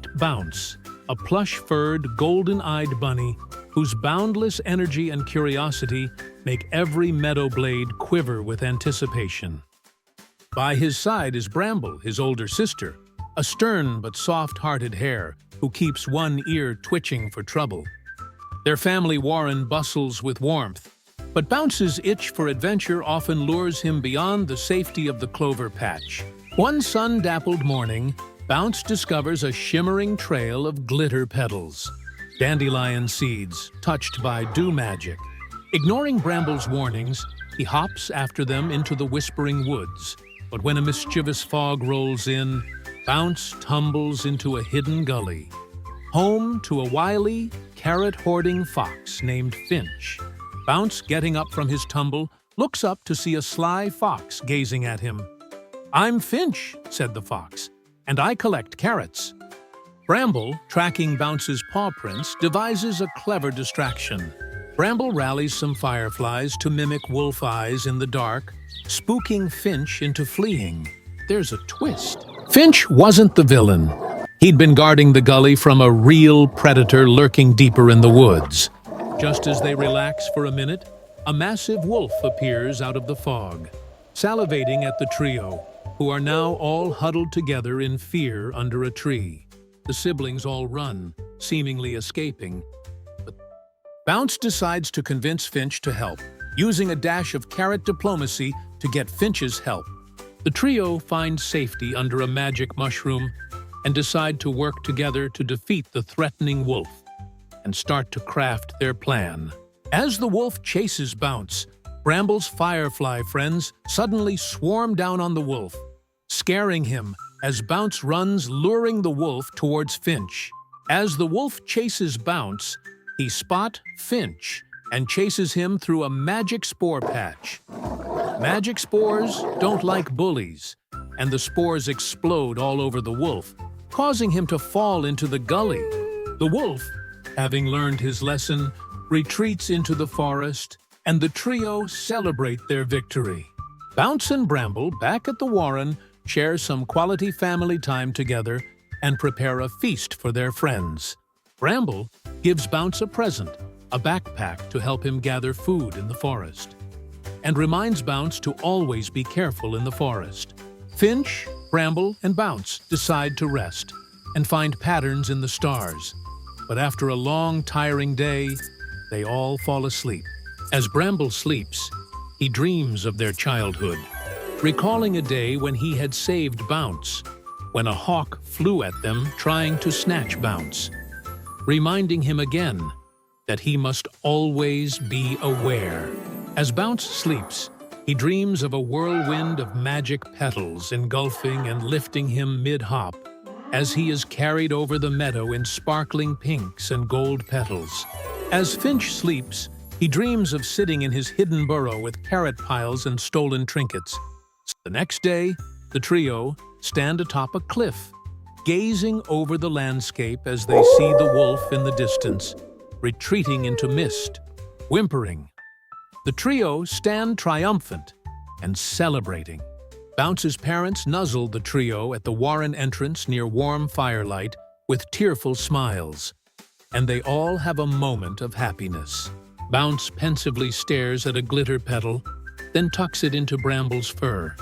Meet Bounce, a plush-furred, golden-eyed bunny whose boundless energy and curiosity make every meadow blade quiver with anticipation. By his side is Bramble, his older sister, a stern but soft-hearted hare who keeps one ear twitching for trouble. Their family warren bustles with warmth, but Bounce's itch for adventure often lures him beyond the safety of the clover patch. One sun-dappled morning, Bounce discovers a shimmering trail of glitter-petals, dandelion seeds touched by dew magic. Ignoring Bramble's warnings, he hops after them into the whispering woods. But when a mischievous fog rolls in, Bounce tumbles into a hidden gully, home to a wily, carrot-hoarding fox named Finch. Bounce, getting up from his tumble, looks up to see a sly fox gazing at him. "I'm Finch," said the fox, "and I collect carrots." Bramble, tracking Bounce's paw prints, devises a clever distraction. Bramble rallies some fireflies to mimic wolf eyes in the dark, spooking Finch into fleeing. There's a twist. Finch wasn't the villain. He'd been guarding the gully from a real predator lurking deeper in the woods. Just as they relax for a minute, a massive wolf appears out of the fog, salivating at the trio, who are now all huddled together in fear under a tree. The siblings all run, seemingly escaping. But Bounce decides to convince Finch to help, using a dash of carrot diplomacy to get Finch's help. The trio find safety under a magic mushroom and decide to work together to defeat the threatening wolf and start to craft their plan. As the wolf chases Bounce, Bramble's firefly friends suddenly swarm down on the wolf, scaring him as Bounce runs, luring the wolf towards Finch. As the wolf chases Bounce, he spots Finch and chases him through a magic spore patch. Magic spores don't like bullies, and the spores explode all over the wolf, causing him to fall into the gully. The wolf, having learned his lesson, retreats into the forest, and the trio celebrate their victory. Bounce and Bramble, back at the warren, share some quality family time together and prepare a feast for their friends. Bramble gives Bounce a present, a backpack to help him gather food in the forest, and reminds Bounce to always be careful in the forest. Finch, Bramble, and Bounce decide to rest and find patterns in the stars. But after a long, tiring day, they all fall asleep. As Bramble sleeps, he dreams of their childhood, recalling a day when he had saved Bounce, when a hawk flew at them trying to snatch Bounce, reminding him again that he must always be aware. As Bounce sleeps, he dreams of a whirlwind of magic petals engulfing and lifting him mid-hop as he is carried over the meadow in sparkling pinks and gold petals. As Finch sleeps, he dreams of sitting in his hidden burrow with carrot piles and stolen trinkets. The next day, the trio stand atop a cliff, gazing over the landscape as they see the wolf in the distance, retreating into mist, whimpering. The trio stand triumphant and celebrating. Bounce's parents nuzzle the trio at the warren entrance near warm firelight with tearful smiles, and they all have a moment of happiness. Bounce pensively stares at a glitter petal, then tucks it into Bramble's fur,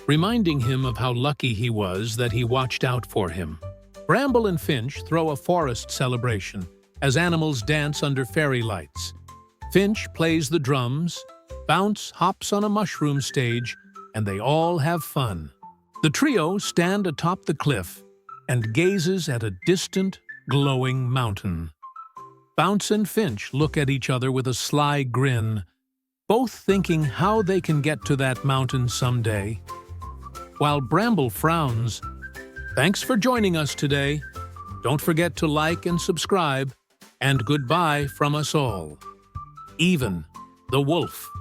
reminding him of how lucky he was that he watched out for him. Bramble and Finch throw a forest celebration as animals dance under fairy lights. Finch plays the drums, Bounce hops on a mushroom stage, and they all have fun. The trio stand atop the cliff and gazes at a distant, glowing mountain. Bounce and Finch look at each other with a sly grin, both thinking how they can get to that mountain someday. While Bramble frowns, "Thanks for joining us today. Don't forget to like and subscribe, and goodbye from us all." Even the wolf.